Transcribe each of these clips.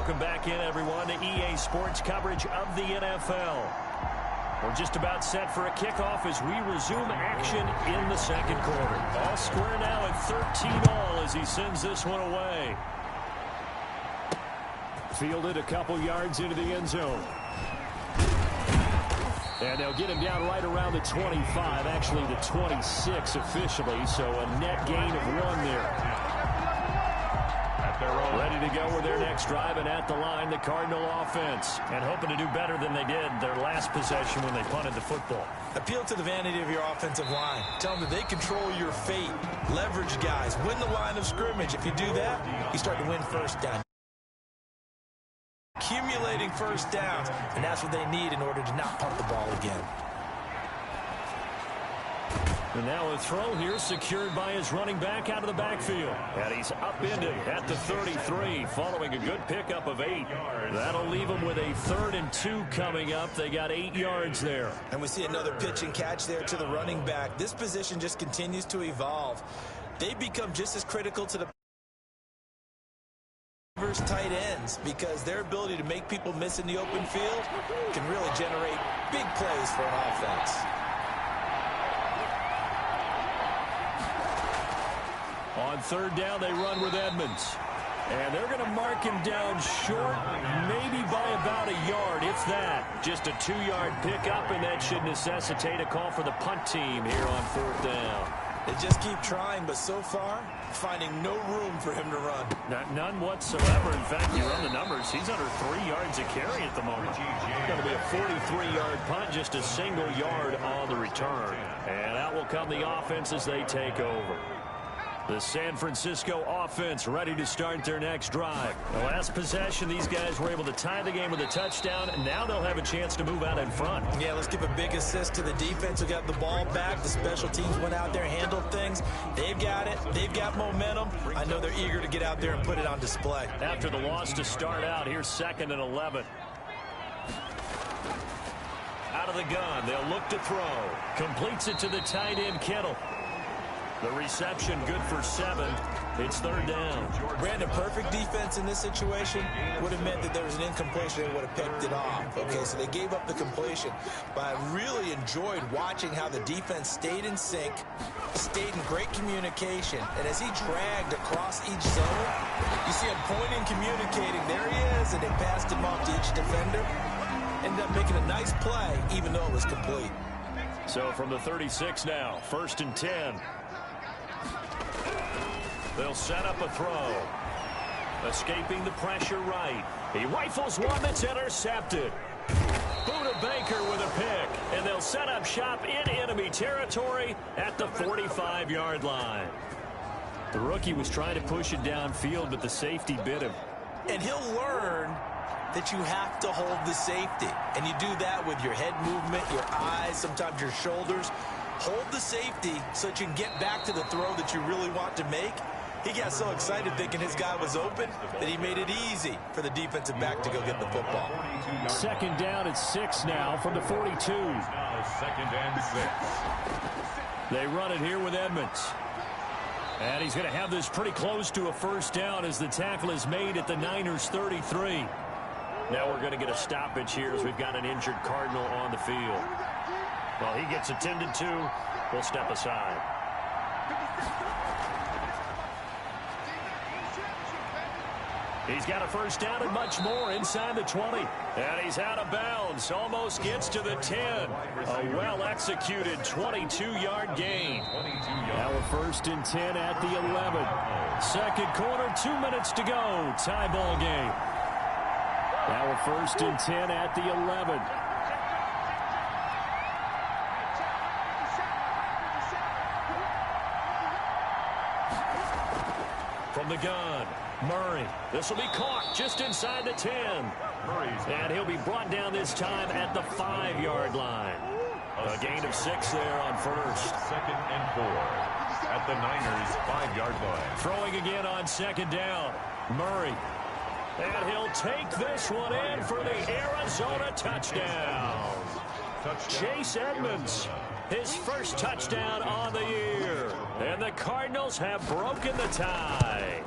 welcome back in, everyone, to EA Sports coverage of the NFL. We're just about set for a kickoff as we resume action in the second quarter. All square now at 13-all as he sends this one away. Fielded a couple yards into the end zone. And they'll get him down right around the 25, actually the 26 officially, so a net gain of 1 there. Ready to go with their next drive, and at the line, the Cardinal offense. And hoping to do better than they did their last possession when they punted the football. Appeal to the vanity of your offensive line. Tell them that they control your fate. Leverage guys. Win the line of scrimmage. If you do that, you start to win first down. Accumulating first downs, and that's what they need in order to not punt the ball again. And now a throw here secured by his running back out of the backfield. And he's upended at the 33 following a good pickup of 8. That'll leave him with a 3rd and 2 coming up. They got 8 yards there. And we see another pitch and catch there to the running back. This position just continues to evolve. They become just as critical to the tight ends because their ability to make people miss in the open field can really generate big plays for an offense. On 3rd down, they run with Edmonds. And they're going to mark him down short, maybe by about a yard, if that. Just a 2-yard pickup, and that should necessitate a call for the punt team here on 4th down. They just keep trying, but so far, finding no room for him to run. None whatsoever. In fact, you run the numbers. He's under 3 yards a carry at the moment. It's going to be a 43-yard punt, just a single yard on the return. And out will come the offense as they take over. The San Francisco offense ready to start their next drive. The last possession, these guys were able to tie the game with a touchdown, and now they'll have a chance to move out in front. Yeah, let's give a big assist to the defense who got the ball back. The special teams went out there, handled things. They've got it. They've got momentum. I know they're eager to get out there and put it on display. After the loss to start out, here's 2nd and 11. Out of the gun, they'll look to throw. Completes it to the tight end, Kittle. The reception good for 7. It's 3rd down. Brandon, perfect defense in this situation would have meant that there was an incompletion. They would have picked it off. Okay, so they gave up the completion. But I really enjoyed watching how the defense stayed in sync, stayed in great communication. And as he dragged across each zone, you see him pointing, communicating. There he is, and they passed him off to each defender. Ended up making a nice play, even though it was complete. So from the 36 now, 1st and 10. They'll set up a throw. Escaping the pressure right. He rifles one that's intercepted. Buda Baker with a pick. And they'll set up shop in enemy territory at the 45-yard line. The rookie was trying to push it downfield, but the safety bit him. And he'll learn that you have to hold the safety. And you do that with your head movement, your eyes, sometimes your shoulders. Hold the safety so that you can get back to the throw that you really want to make. He got so excited thinking his guy was open that he made it easy for the defensive back to go get the football. 2nd down at 6 now from the 42. 2nd and 6. They run it here with Edmonds. And he's going to have this pretty close to a 1st down as the tackle is made at the Niners' 33. Now we're going to get a stoppage here as we've got an injured Cardinal on the field. Well, he gets attended to. We'll step aside. He's got a 1st down and much more inside the 20. And he's out of bounds. Almost gets to the 10. A well-executed 22-yard gain. Now a 1st and 10 at the 11. Second quarter, 2 minutes to go. Tie ball game. Now a 1st and 10 at the 11. From the gun, Murray. This will be caught just inside the 10. And he'll be brought down this time at the 5-yard line. A gain of 6 there on 1st. 2nd and 4 at the Niners' 5-yard line. Throwing again on 2nd down. Murray. And he'll take this one in for the Arizona touchdown. Chase Edmonds, his 1st touchdown on the year. And the Cardinals have broken the tie.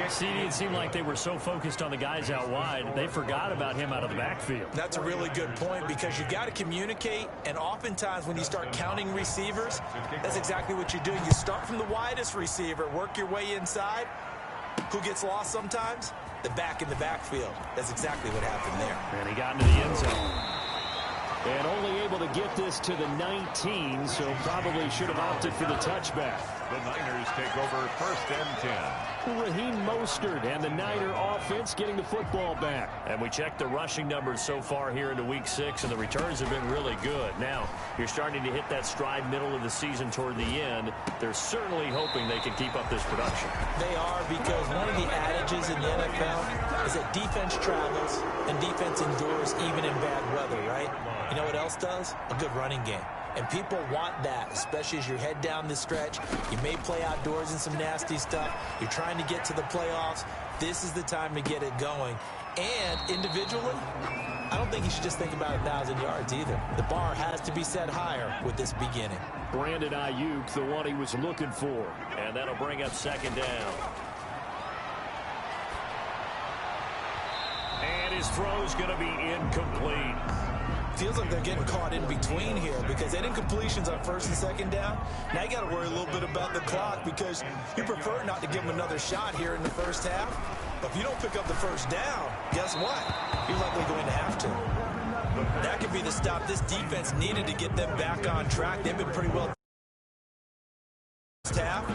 CD, it seemed like they were so focused on the guys out wide, they forgot about him out of the backfield. That's a really good point because you got to communicate, and oftentimes when you start counting receivers, that's exactly what you're doing. You start from the widest receiver, work your way inside. Who gets lost sometimes? The back in the backfield. That's exactly what happened there. And he got into the end zone. And only able to get this to the 19, so probably should have opted for the touchback. The Niners take over 1st and 10. Raheem Mostert and the Niner offense getting the football back. And we checked the rushing numbers so far here into Week 6, and the returns have been really good. Now, you're starting to hit that stride middle of the season toward the end. They're certainly hoping they can keep up this production. They are, because one of the adages in the NFL is that defense travels and defense endures even in bad weather, right? You know what else does? A good running game. And people want that, especially as you head down this stretch. You may play outdoors in some nasty stuff. You're trying to get to the playoffs. This is the time to get it going. And individually, I don't think you should just think about 1,000 yards either. The bar has to be set higher with this beginning. Brandon Ayuk, the one he was looking for. And that'll bring up 2nd down. And his throw's going to be incomplete. Feels like they're getting caught in between here because they didn't completions on 1st and 2nd down. Now you got to worry a little bit about the clock because you prefer not to give them another shot here in the first half. But if you don't pick up the 1st down, guess what? You're likely going to have to. That could be the stop this defense needed to get them back on track. They've been pretty well half.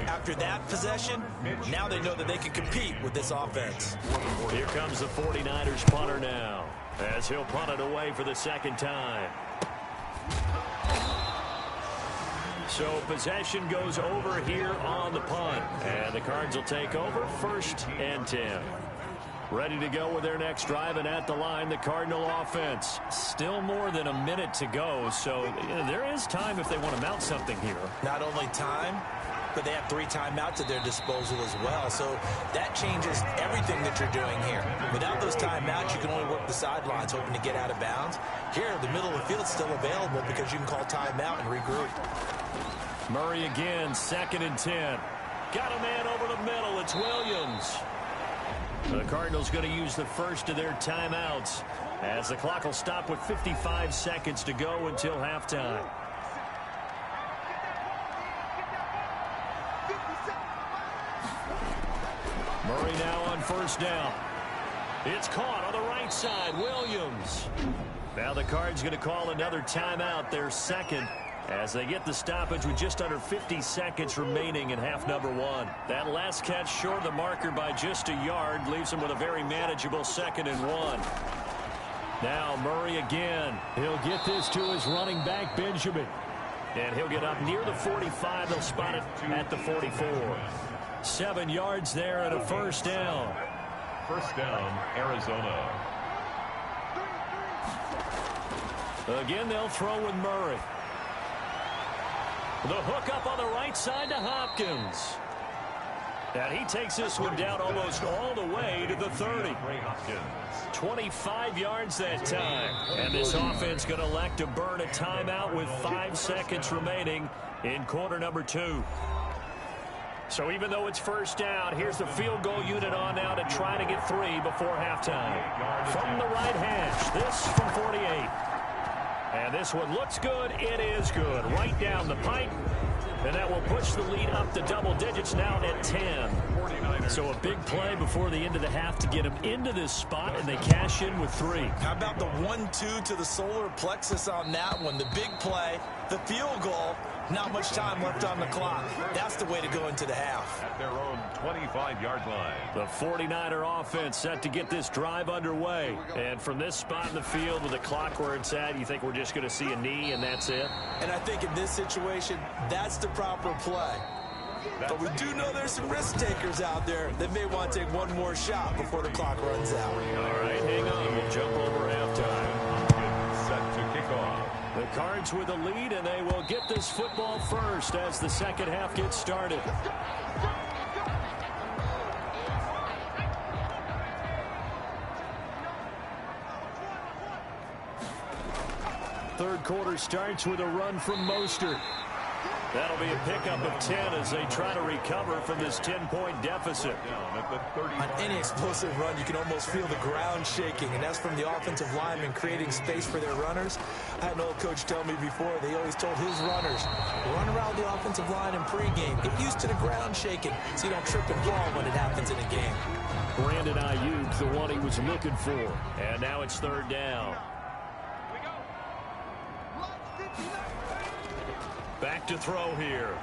After that possession, now they know that they can compete with this offense. Here comes the 49ers punter now, as he'll punt it away for the 2nd time. So possession goes over here on the punt, and the Cards will take over 1st and 10. Ready to go with their next drive, and at the line, the Cardinal offense. Still more than a minute to go, so there is time if they want to mount something here. Not only time, but they have 3 timeouts at their disposal as well. So that changes everything that you're doing here. Without those timeouts, you can only work the sidelines, hoping to get out of bounds. Here, the middle of the field's still available because you can call timeout and regroup. Murray again, 2nd and 10. Got a man over the middle. It's Williams. The Cardinals going to use the first of their timeouts as the clock will stop with 55 seconds to go until halftime. Murray now on 1st down. It's caught on the right side. Williams. Now the Cards going to call another timeout, their 2nd, as they get the stoppage with just under 50 seconds remaining in half number 1. That last catch short of the marker by just a yard leaves them with a very manageable 2nd and 1. Now Murray again. He'll get this to his running back, Benjamin. And he'll get up near the 45. They'll spot it at the 44. 7 yards there and a 1st down. 1st down, Arizona. Again, they'll throw with Murray. The hook up on the right side to Hopkins. And he takes this one down almost all the way to the 30. 25 yards that time. And this offense going to elect to burn a timeout with 5 seconds remaining in quarter number 2. So even though it's 1st down, here's the field goal unit on now to try to get 3 before halftime. From the right hash, this from 48. And this one looks good. It is good. Right down the pipe. And that will push the lead up to double digits now at 10. So a big play before the end of the half to get them into this spot, and they cash in with 3. How about the 1-2 to the solar plexus on that one? The big play, the field goal, not much time left on the clock. That's the way to go into the half. At their own 25-yard line. The 49er offense set to get this drive underway. And from this spot in the field with the clock where it's at, you think we're just going to see a knee and that's it? And I think in this situation, that's the proper play. But we do know there's some risk takers out there that may want to take one more shot before the clock runs out. All right, hang on. We'll jump over halftime. Set to kick off. The Cards with a lead, and they will get this football first as the 2nd half gets started. Third quarter starts with a run from Mostert. That'll be a pickup of 10 as they try to recover from this 10-point deficit. On any explosive run, you can almost feel the ground shaking, and that's from the offensive linemen creating space for their runners. I had an old coach tell me before, they always told his runners, run around the offensive line in pregame. Get used to the ground shaking so you don't trip and fall when it happens in a game. Brandon Ayuk, the one he was looking for. And now it's third down. Back to throw here.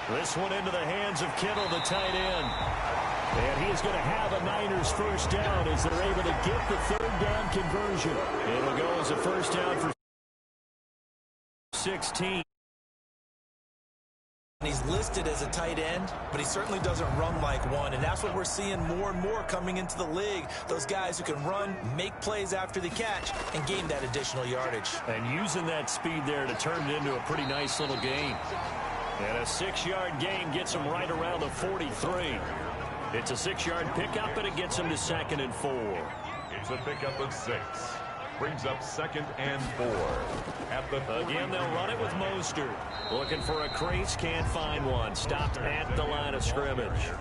This one into the hands of Kittle, the tight end. And he is going to have a Niners first down as they're able to get the third down conversion. It'll go as a first down for 16. He's listed as a tight end, but he certainly doesn't run like one, and that's what we're seeing more and more coming into the league. Those guys who can run, make plays after the catch, and gain that additional yardage. And using that speed there to turn it into a pretty nice little gain. And a 6-yard gain gets him right around the 43. It's a 6-yard pickup, and it gets him to 2nd and 4. It's a pickup of 6. Brings up 2nd and 4. At the Again, they'll run it with Mostert. Looking for a crease, can't find one. Stopped at the line of scrimmage.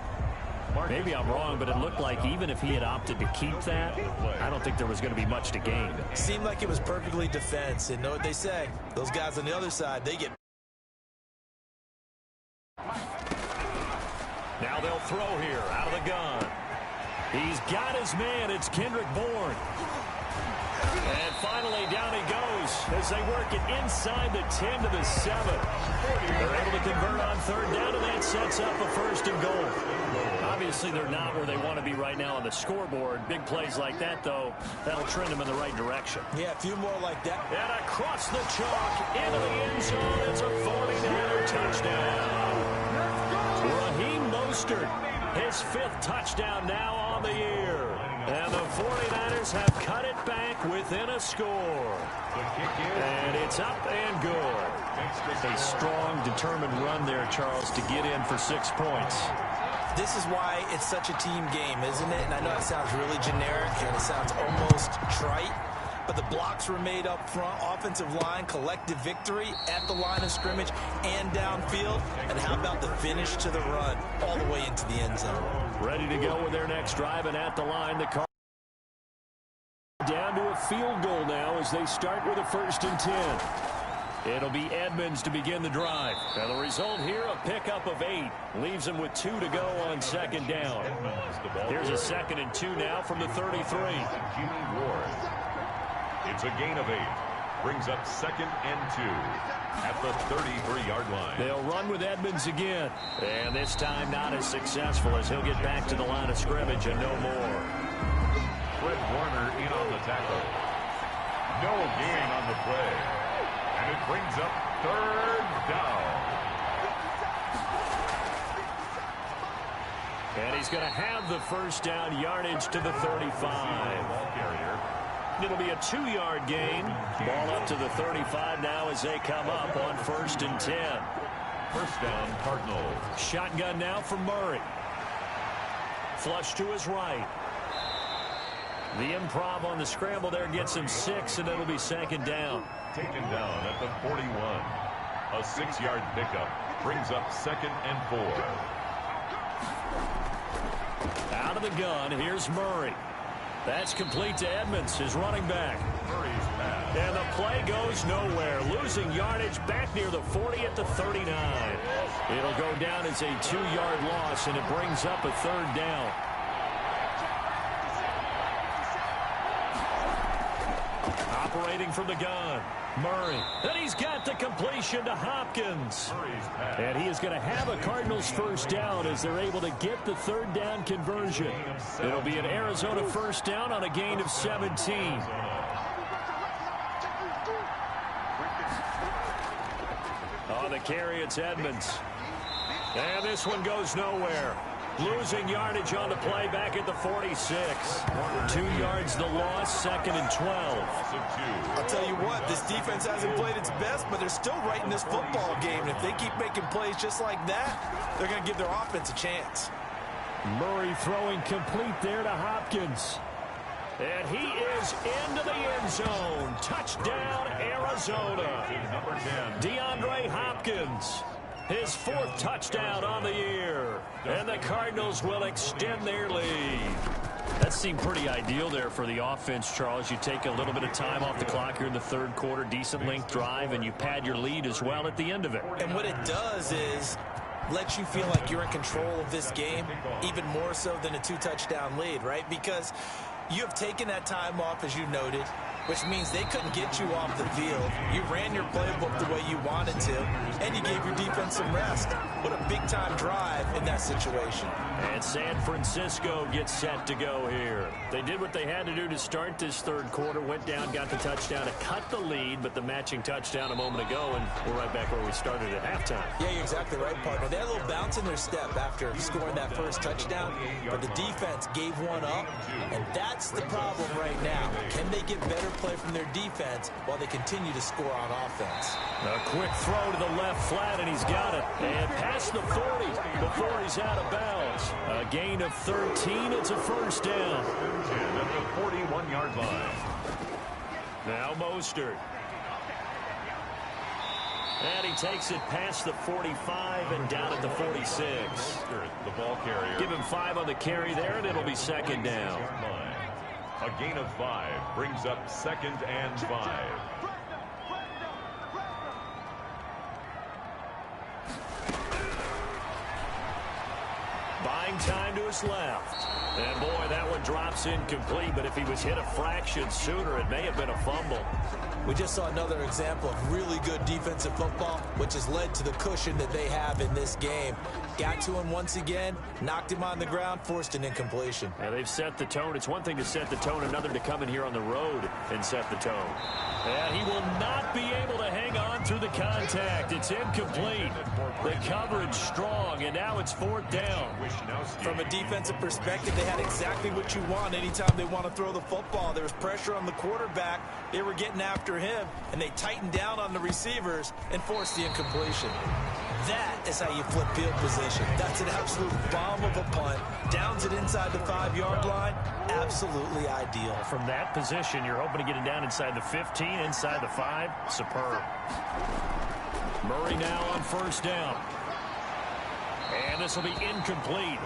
Maybe I'm wrong, but it looked like even if he had opted to keep that, I don't think there was going to be much to gain. Seemed like it was perfectly defense, and know what they say. Those guys on the other side, they get... Now they'll throw here, out of the gun. He's got his man. It's Kendrick Bourne. And finally, down he goes as they work it inside the 10 to the 7. They're able to convert on third down, and that sets up a 1st and goal. Obviously, they're not where they want to be right now on the scoreboard. Big plays like that, though, that'll trend them in the right direction. Yeah, a few more like that. And across the chalk, into the end zone, it's a 49er touchdown. Raheem Mostert, his 5th touchdown now on the year. And the 49ers have cut it back within a score. And it's up and good. A strong, determined run there, Charles, to get in for 6 points. This is why it's such a team game, isn't it? And I know it sounds really generic and it sounds almost trite, but the blocks were made up front, offensive line, collective victory at the line of scrimmage and downfield. And how about the finish to the run all the way into the end zone? Ready to go with their next drive, and at the line, the Cardinals down to a field goal now as they start with a 1st and 10. It'll be Edmonds to begin the drive. And the result here, a pickup of 8. Leaves them with 2 to go on 2nd down. Here's a 2nd and 2 now from the 33. It's a gain of 8. Brings up 2nd and 2 at the 33-yard line. They'll run with Edmonds again. And this time not as successful as he'll get back to the line of scrimmage and no more. Fred Warner in on the tackle. No gain on the play. And it brings up 3rd down. And he's going to have the 1st down, yardage to the 35. Ball carrier. It'll be a 2-yard gain. Ball up to the 35 now as they come up on 1st and 10. 1st down, Cardinals. Shotgun now from Murray. Flush to his right. The improv on the scramble there gets him 6, and it'll be 2nd down. Taken down at the 41. A 6-yard pickup. Brings up 2nd and 4. Out of the gun, here's Murray. That's complete to Edmonds, his running back. Murray's pass. And the play goes nowhere. Losing yardage back near the 40 at the 39. It'll go down as a 2-yard loss, and it brings up a 3rd down. Operating from the gun, Murray. And he's got the completion to Hopkins. And he is going to have a Cardinals 1st down as they're able to get the 3rd down conversion. It'll be an Arizona 1st down on a gain of 17. On the carry, it's Edmonds. And this one goes nowhere. Losing yardage on the play back at the 46. 2 yards the loss, 2nd and 12. I'll tell you what, this defense hasn't played its best, but they're still right in this football game. And if they keep making plays just like that, they're going to give their offense a chance. Murray throwing complete there to Hopkins. And he is into the end zone. Touchdown, Arizona. Number 10. DeAndre Hopkins, his 4th touchdown on the year. And the Cardinals will extend their lead. That seemed pretty ideal there for the offense, Charles. You take a little bit of time off the clock here in the 3rd quarter, decent length drive, and you pad your lead as well at the end of it. And what it does is let you feel like you're in control of this game, even more so than a 2-touchdown lead, right? Because you have taken that time off, as you noted, which means they couldn't get you off the field. You ran your playbook the way you wanted to, and you gave your defense some rest. What a big-time drive in that situation. And San Francisco gets set to go here. They did what they had to do to start this 3rd quarter, went down, got the touchdown to cut the lead, but the matching touchdown a moment ago, and we're right back where we started at halftime. Yeah, you're exactly right, partner. They had a little bounce in their step after scoring that first touchdown, but the defense gave one up, and that's the problem right now. Can they get better play from their defense while they continue to score on offense? A quick throw to the left flat, and he's got it. And past the 40 before he's out of bounds. A gain of 13. It's a first down. 10 at the 41-yard line. Now Mostert. And he takes it past the 45 and down at the 46. The ball carrier. Give him 5 on the carry there, and it'll be 2nd down. A gain of 5 brings up 2nd and 5. Buying time to his left. And boy, that one drops incomplete, but if he was hit a fraction sooner, it may have been a fumble. We just saw another example of really good defensive football, which has led to the cushion that they have in this game. Got to him once again, knocked him on the ground, forced an incompletion. Yeah, they've set the tone. It's one thing to set the tone, another to come in here on the road and set the tone. And he will not be able to hang on through the contact. It's incomplete. The coverage strong, and now it's 4th down. From a defensive perspective, they had exactly what you want anytime they want to throw the football. There was pressure on the quarterback. They were getting after him, and they tightened down on the receivers and forced the incompletion. That is how you flip field position. That's an absolute bomb of a punt. Downs it inside the 5-yard line. Absolutely ideal. From that position, you're hoping to get it down inside the 15, inside the 5. Superb. Murray now on 1st down. And this will be incomplete.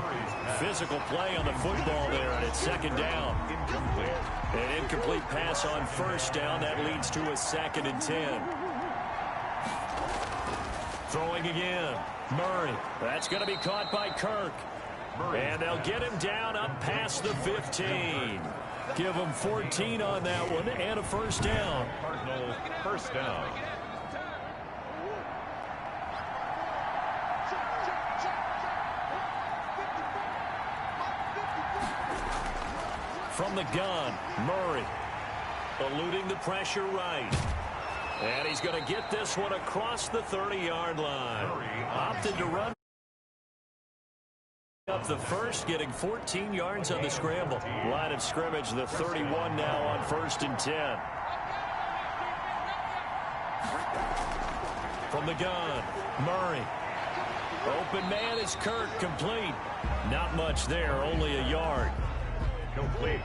Physical play on the football there, and it's 2nd down. An incomplete pass on 1st down. That leads to a 2nd and 10. Throwing again. Murray. That's going to be caught by Kirk. And they'll get him down up past the 15. Give him 14 on that one and a 1st down. Cardinals 1st down. From the gun, Murray eluding the pressure right. And he's going to get this one across the 30-yard line. Opted to run up the first, getting 14 yards on the scramble. Line of scrimmage, the 31 now on 1st and 10. From the gun, Murray. Open man is Kirk, complete. Not much there, only a yard.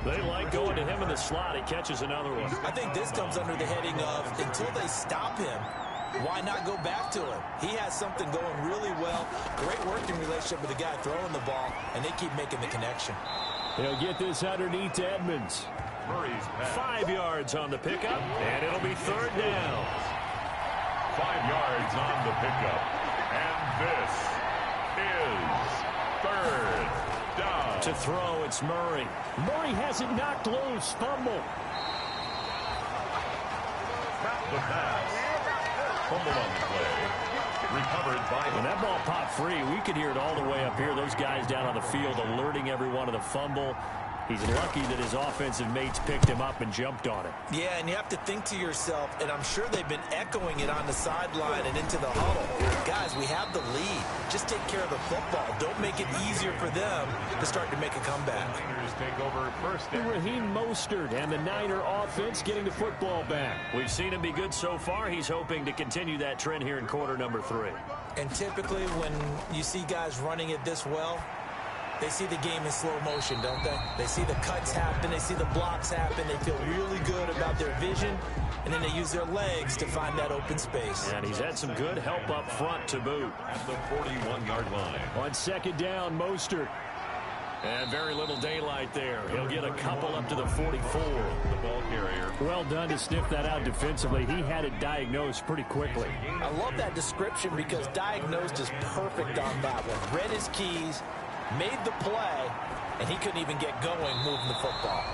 They like going to him in the slot. He catches another one. I think this comes under the heading of until they stop him, why not go back to him? He has something going really well. Great working relationship with the guy throwing the ball, and they keep making the connection. He'll get this underneath to Edmonds. 5 yards on the pickup, and it'll be 3rd down. 5 yards on the pickup. And this is 3rd down. To throw, it's Murray. Murray has it knocked loose. Fumble. The pass. Fumble on the play. Recovered by... When that ball popped free, we could hear it all the way up here. Those guys down on the field alerting everyone of the fumble. He's lucky that his offensive mates picked him up and jumped on it. Yeah, and you have to think to yourself, and I'm sure they've been echoing it on the sideline and into the huddle. Guys, we have the lead. Just take care of the football. Don't make it easier for them to start to make a comeback. Take over 1st down. Raheem Mostert and the Niner offense getting the football back. We've seen him be good so far. He's hoping to continue that trend here in quarter number 3. And typically when you see guys running it this well, They see the game in slow motion, don't they? They see the cuts happen. They see the blocks happen. They feel really good about their vision, and then they use their legs to find that open space. And he's had some good help up front to boot. At the 41-yard line. On second down, Mostert. And very little daylight there. He'll get a couple up to the 44. The ball carrier. Well done to sniff that out defensively. He had it diagnosed pretty quickly. I love that description because diagnosed is perfect on that one. Read his keys, made the play, and he couldn't even get going moving the football.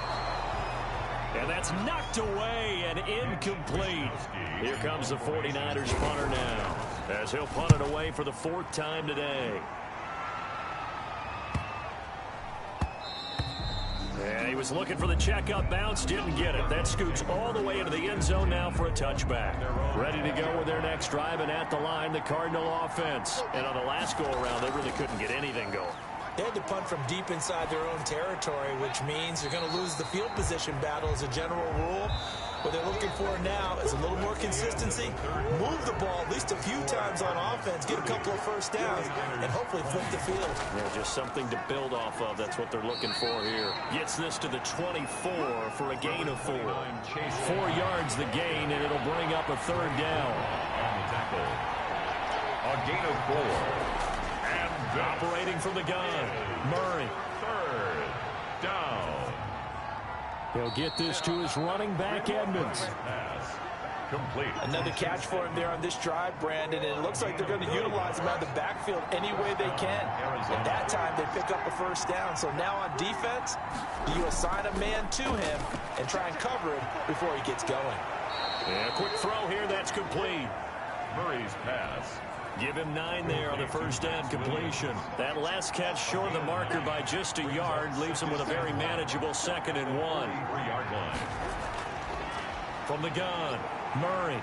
And that's knocked away and incomplete. Here comes the 49ers punter now, as he'll punt it away for the 4th time today. And he was looking for the checkup bounce, didn't get it. That scoots all the way into the end zone now for a touchback. Ready to go with their next drive, and at the line, the Cardinal offense. And on the last go-around, they really couldn't get anything going. They had to punt from deep inside their own territory, which means they're going to lose the field position battle as a general rule. What they're looking for now is a little more consistency, move the ball at least a few times on offense, get a couple of first downs, and hopefully flip the field. Yeah, just something to build off of. That's what they're looking for here. Gets this to the 24 for a gain of 4. 4 yards the gain, and it'll bring up a 3rd down. On the tackle. A gain of 4. And operating from the gun, Murray. 3rd down. He'll get this to his running back, Edmonds. Pass complete. Another catch for him there on this drive, Brandon, and it looks like they're going to utilize him out of the backfield any way they can. At that time, they pick up a first down. So now on defense, do you assign a man to him and try and cover him before he gets going? Yeah, quick throw here, that's complete. Murray's pass. Give him 9 there on the first down completion. That last catch short of the marker by just a yard leaves him with a very manageable 2nd and 1. 3-yard line. From the gun, Murray.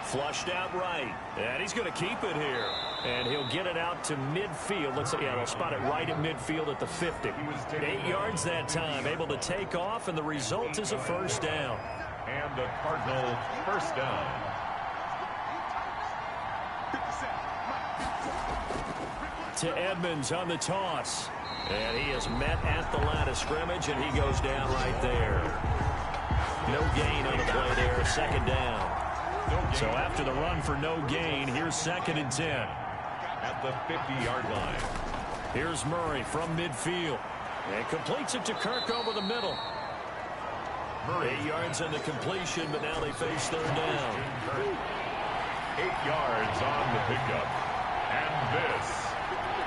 Flushed out right. And he's going to keep it here. And he'll get it out to midfield. Let's see, yeah, they'll spot it right at midfield at the 50. 8 yards that time, able to take off, and the result is a first down. And the Cardinals first down. To Edmonds on the toss. And he is met at the line of scrimmage, and he goes down right there. No gain on the play there, 2nd down. So after the run for no gain, here's 2nd and 10. At the 50-yard line. Here's Murray from midfield. And completes it to Kirk over the middle. Murray. 8 yards on the completion, but now they face 3rd down. 8 yards on the pickup. And this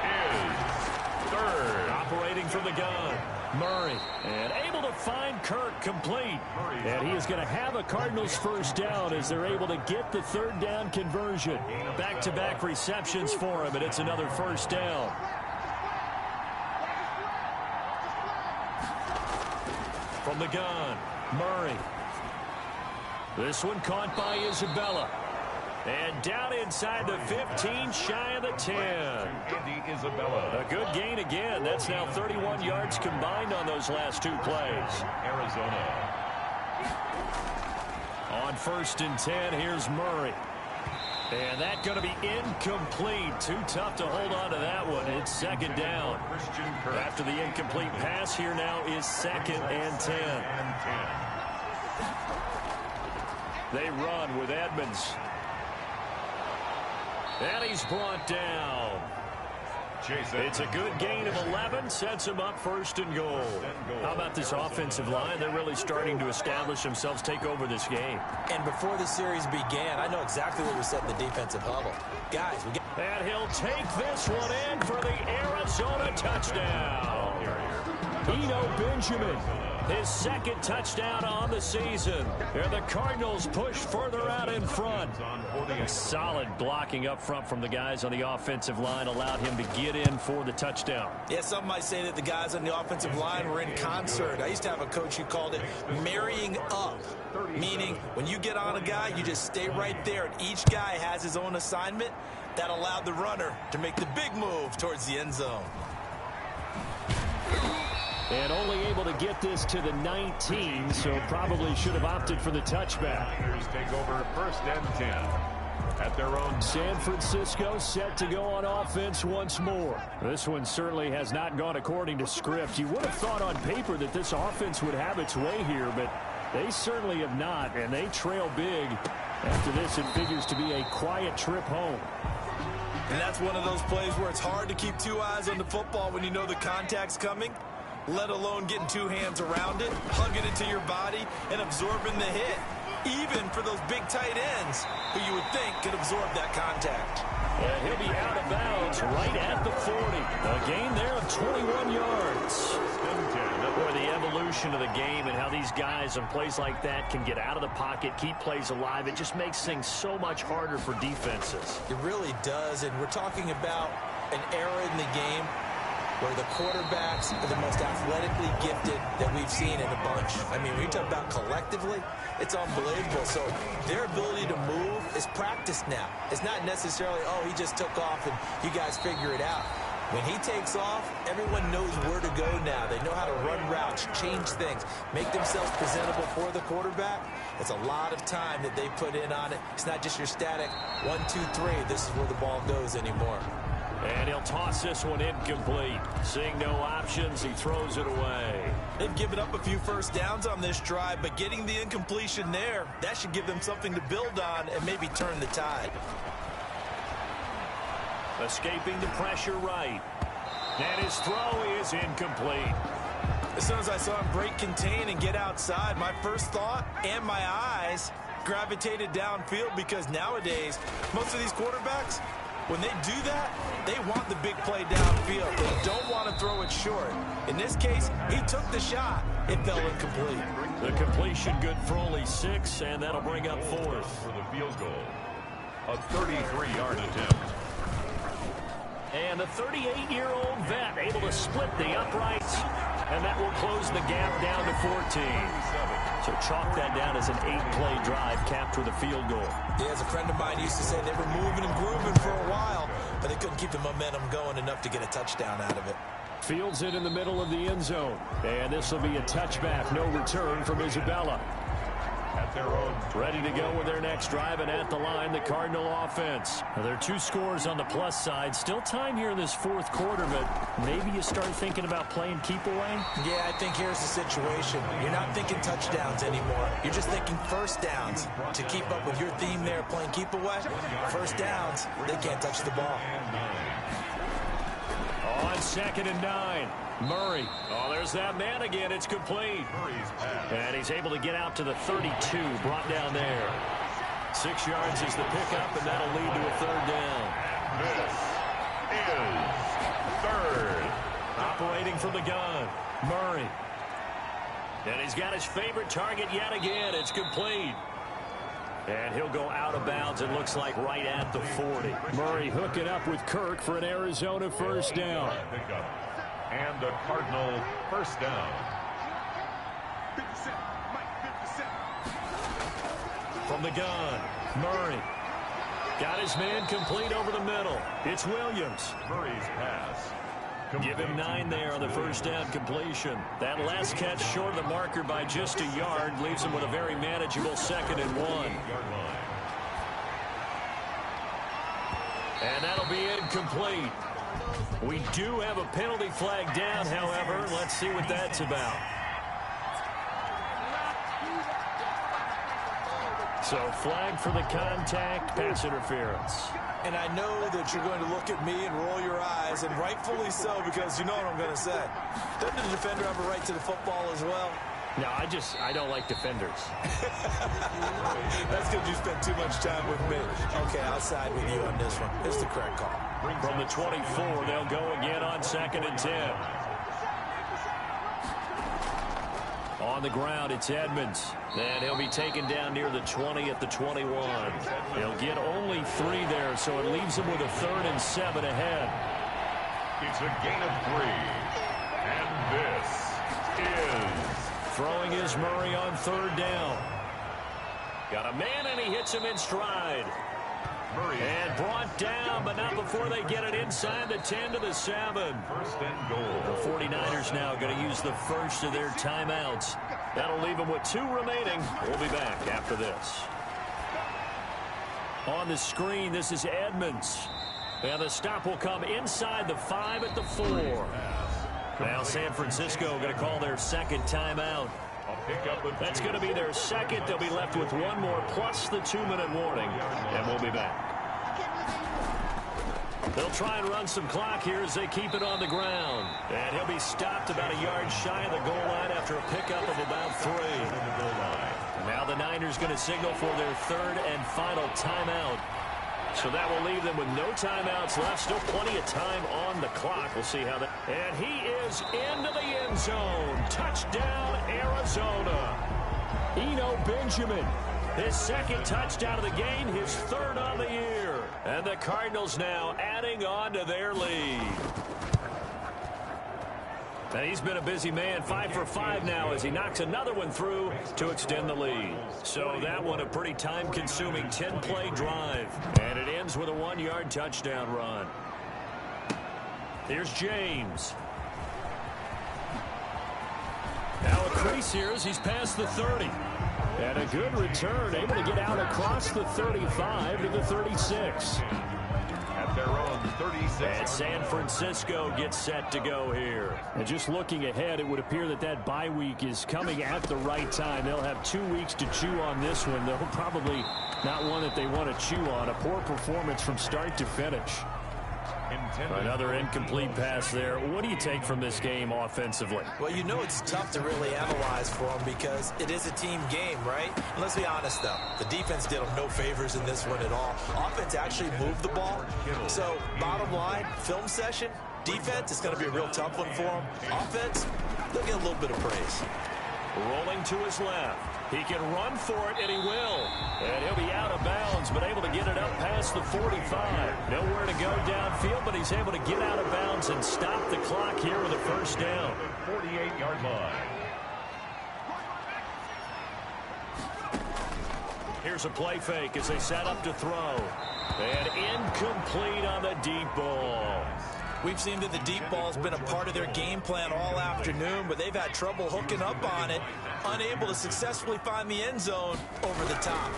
is 3rd. Operating from the gun, Murray, and able to find Kirk complete. And he is going to have a Cardinals first down as they're able to get the 3rd down conversion. Back-to-back receptions for him, and it's another first down. From the gun, Murray. This one caught by Isabella. And down inside the 15, shy of the 10. Andy Isabella. A good gain again. That's now 31 yards combined on those last 2 plays. Arizona. On 1st and 10, here's Murray. And that going to be incomplete. Too tough to hold on to that one. It's 2nd down. After the incomplete pass, here now is 2nd and 10. They run with Edmonds. And he's brought down. It's a good gain of 11, sets him up 1st and goal. How about this offensive line? They're really starting to establish themselves, take over this game. And before the series began, I know exactly what we said in the defensive huddle. Guys, we get... And he'll take this one in for the Arizona touchdown. Eno Benjamin, his 2nd touchdown on the season. And the Cardinals push further out in front. Solid blocking up front from the guys on the offensive line allowed him to get in for the touchdown. Yeah, some might say that the guys on the offensive line were in concert. I used to have a coach who called it marrying up, meaning when you get on a guy, you just stay right there, and each guy has his own assignment. That allowed the runner to make the big move towards the end zone. And only able to get this to the 19, so probably should have opted for the touchback. Take over 1st and 10. At their own. San Francisco set to go on offense once more. This one certainly has not gone according to script. You would have thought on paper that this offense would have its way here, but they certainly have not, and they trail big. After this, it figures to be a quiet trip home. And that's one of those plays where it's hard to keep two eyes on the football when you know the contact's coming, let alone getting two hands around it, hugging it to your body, and absorbing the hit. Even for those big tight ends who you would think could absorb that contact. And he'll be out of bounds right at the 40. A gain there of 21 yards. Boy, the evolution of the game and how these guys on plays like that can get out of the pocket, keep plays alive, it just makes things so much harder for defenses. It really does, and we're talking about an era in the game where the quarterbacks are the most athletically gifted that we've seen in a bunch. I mean, when you talk about collectively, it's unbelievable. So their ability to move is practiced now. It's not necessarily, oh, he just took off and you guys figure it out. When he takes off, everyone knows where to go now. They know how to run routes, change things, make themselves presentable for the quarterback. It's a lot of time that they put in on it. It's not just your static 1, 2, 3. This is where the ball goes anymore. And he'll toss this one incomplete. Seeing no options, he throws it away. They've given up a few first downs on this drive, but getting the incompletion there, that should give them something to build on and maybe turn the tide. Escaping the pressure right. And his throw is incomplete. As soon as I saw him break contain and get outside, my first thought and my eyes gravitated downfield, because nowadays, most of these quarterbacks, when they do that, they want the big play downfield. They don't want to throw it short. In this case, he took the shot. It fell incomplete. The completion good for only 6, and that'll bring up 4th. For the field goal. A 33-yard attempt. And the 38-year-old vet able to split the uprights, and that will close the gap down to 14. So chalk that down as an 8-play drive capped with a field goal. Yeah, as a friend of mine used to say, they were moving and grooving for a while, but they couldn't keep the momentum going enough to get a touchdown out of it. Fields it in the middle of the end zone. And this will be a touchback, no return from Isabella. At their own. Ready to go with their next drive, and at the line, the Cardinal offense. Now, there are 2 scores on the plus side. Still time here in this 4th quarter, but maybe you start thinking about playing keep away? Yeah, I think here's the situation. You're not thinking touchdowns anymore. You're just thinking first downs. To keep up with your theme there, playing keep away, first downs, they can't touch the ball. On 2nd and 9. Murray. Oh, there's that man again. It's complete. And he's able to get out to the 32. Brought down there. 6 yards is the pickup, and that'll lead to a 3rd down. This is 3rd. Operating from the gun. Murray. And he's got his favorite target yet again. It's complete. And he'll go out of bounds, it looks like, right at the 40. Murray hooking up with Kirk for an Arizona first down. And the Cardinal first down. From the gun, Murray. Got his man complete over the middle. It's Williams. Murray's pass. Give him 9 there on the first down completion. That last catch short of the marker by just a yard leaves him with a very manageable 2nd and 1. And that'll be incomplete. We do have a penalty flag down, however. Let's see what that's about. So flag for the contact, pass interference. And I know that you're going to look at me and roll your eyes, and rightfully so, because you know what I'm going to say. Doesn't the defender have a right to the football as well? No, I don't like defenders. That's because you spent too much time with me. Okay, I'll side with you on this one. It's the correct call. From the 24, they'll go again on 2nd and 10. On the ground, it's Edmonds. And he'll be taken down near the 20 at the 21. He'll get only 3 there, so it leaves him with a 3rd and 7 ahead. It's a gain of 3. And this is... Throwing is Murray on 3rd down. Got a man, and he hits him in stride. Murray. And brought down, but not before they get it inside the 10 to the 7. First and goal. The 49ers now going to use the first of their timeouts. That'll leave them with 2 remaining. We'll be back after this. On the screen, this is Edmonds. And the stop will come inside the 5 at the 4. Now San Francisco going to call their second timeout. That's going to be their second. They'll be left with one more plus the 2-minute warning. And we'll be back. They'll try and run some clock here as they keep it on the ground. And he'll be stopped about a yard shy of the goal line after a pickup of about 3. Now the Niners going to signal for their third and final timeout. So that will leave them with no timeouts left. Still plenty of time on the clock. We'll see how that... And he is into the end zone. Touchdown, Arizona. Eno Benjamin. His second touchdown of the game, his third on the year. And the Cardinals now adding on to their lead. And he's been a busy man, 5 for 5 now as he knocks another one through to extend the lead. So that one a pretty time-consuming 10-play drive. And it ends with a 1-yard touchdown run. Here's James. Now a crease here as he's past the 30. And a good return, able to get out across the 35 to the 36. At their own 36. And San Francisco gets set to go here. And just looking ahead, it would appear that that bye week is coming at the right time. They'll have 2 weeks to chew on this one. They'll probably not one that they want to chew on. A poor performance from start to finish. Another incomplete pass there. What do you take from this game offensively? Well, you know it's tough to really analyze for them because it is a team game, right? And let's be honest, though. The defense did them no favors in this one at all. Offense actually moved the ball. So, bottom line, film session, defense is going to be a real tough one for them. Offense, they'll get a little bit of praise. Rolling to his left. He can run for it, and he will. And he'll be out of bounds, but able to get it up past the 45. Nowhere to go downfield, but he's able to get out of bounds and stop the clock here with a first down. 48-yard line. Here's a play fake as they set up to throw. And incomplete on the deep ball. We've seen that the deep ball's been a part of their game plan all afternoon, but they've had trouble hooking up on it, unable to successfully find the end zone over the top.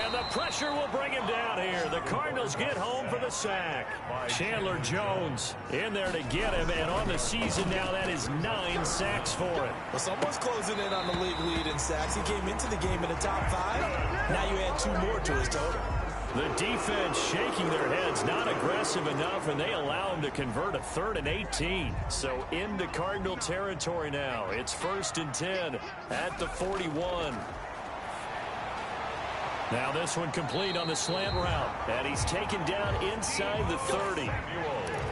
And the pressure will bring him down here. The Cardinals get home for the sack. Chandler Jones in there to get him, and on the season now, that is 9 sacks for him. Well, someone's closing in on the league lead in sacks. He came into the game in the top 5. Now you add 2 more to his total. The defense shaking their heads, not aggressive enough, and they allow him to convert a 3rd and 18. So into Cardinal territory now. It's 1st and 10 at the 41. Now this one complete on the slant route, and he's taken down inside the 30.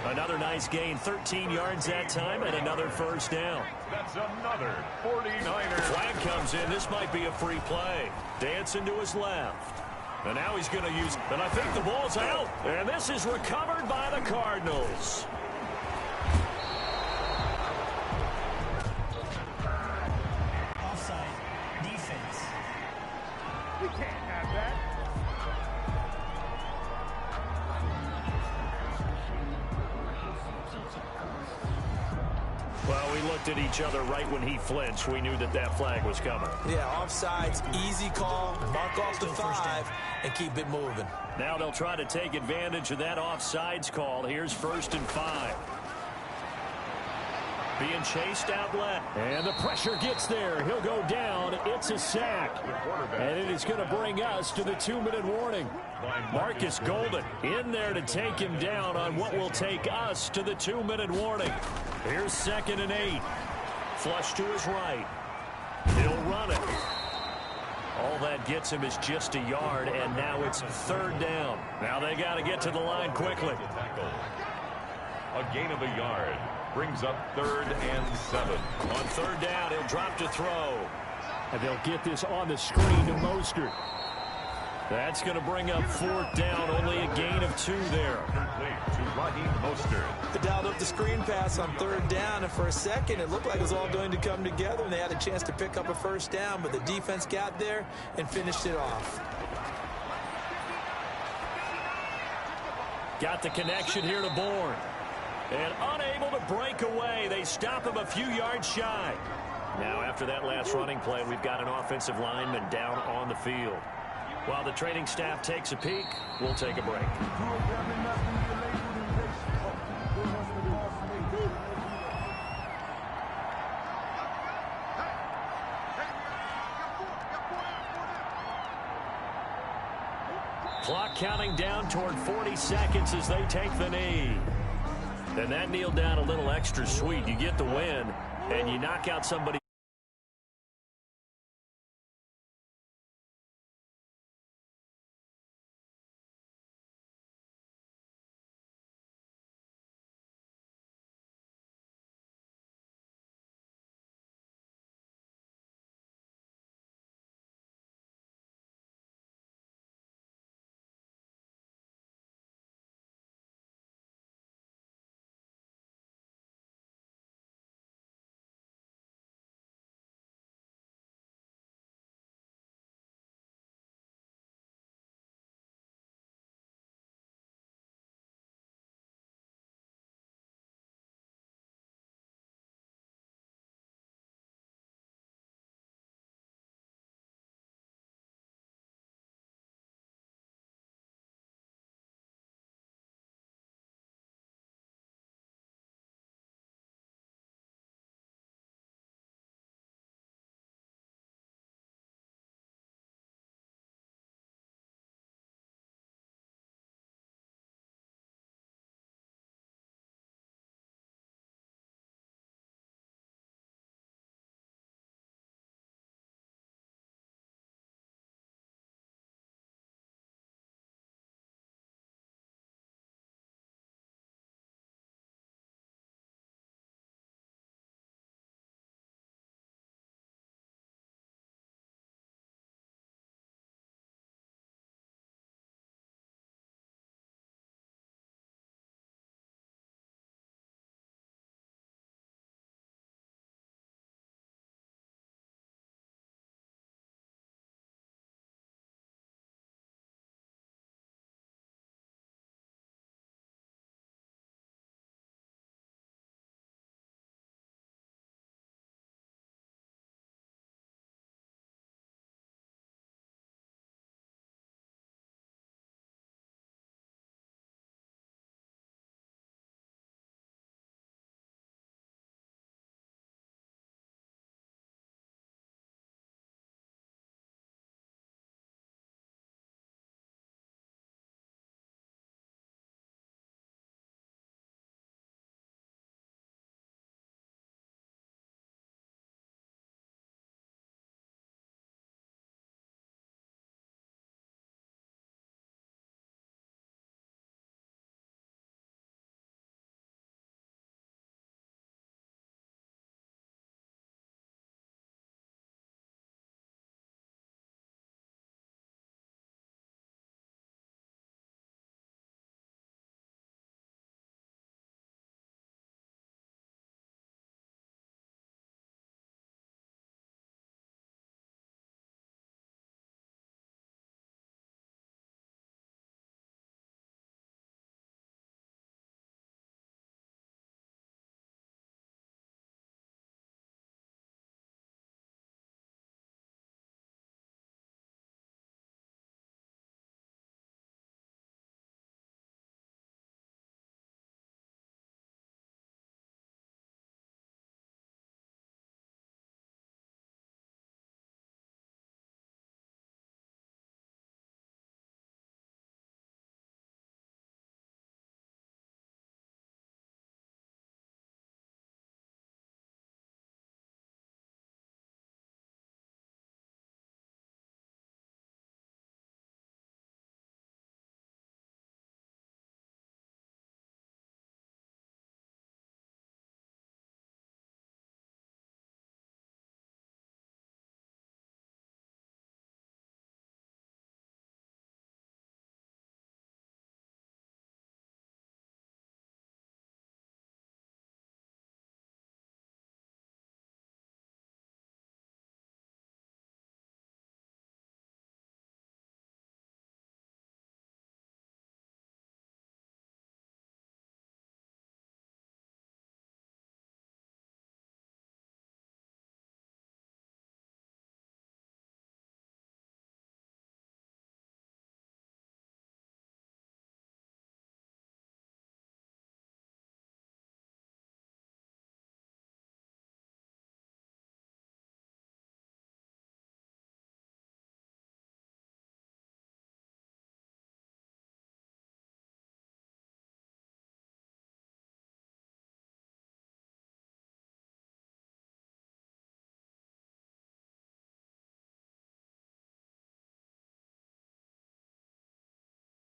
Another nice gain, 13 yards that time, and another first down. That's another 49er. Flag comes in. This might be a free play. Dancing to his left. And now he's going to use, and I think the ball's out. And this is recovered by the Cardinals. Offside, defense. We can't have that. Well, we looked at each other right when he flinched. We knew that that flag was coming. Yeah, offsides, easy call, mark off the 5, and keep it moving. Now they'll try to take advantage of that offsides call. Here's 1st and 5. Being chased out left. And the pressure gets there. He'll go down. It's a sack. And it is going to bring us to the 2-minute warning. Marcus Golden in there to take him down on what will take us to the 2-minute warning. Here's 2nd and 8. Flush to his right. He'll run it. All that gets him is just a yard, and now it's 3rd down. Now they got to get to the line quickly. A gain of a yard brings up 3rd and 7. On 3rd down, he'll drop to throw. And they'll get this on the screen to Mostert. That's going to bring up 4th down. Only a gain of 2 there. Mostert. They dialed up the screen pass on 3rd down, and for a second it looked like it was all going to come together, and they had a chance to pick up a first down, but the defense got there and finished it off. Got the connection here to Bourne. And unable to break away. They stop him a few yards shy. Now after that last running play, we've got an offensive lineman down on the field. While the training staff takes a peek, we'll take a break. Clock counting down toward 40 seconds as they take the knee. And that kneel down a little extra sweet. You get the win, and you knock out somebody.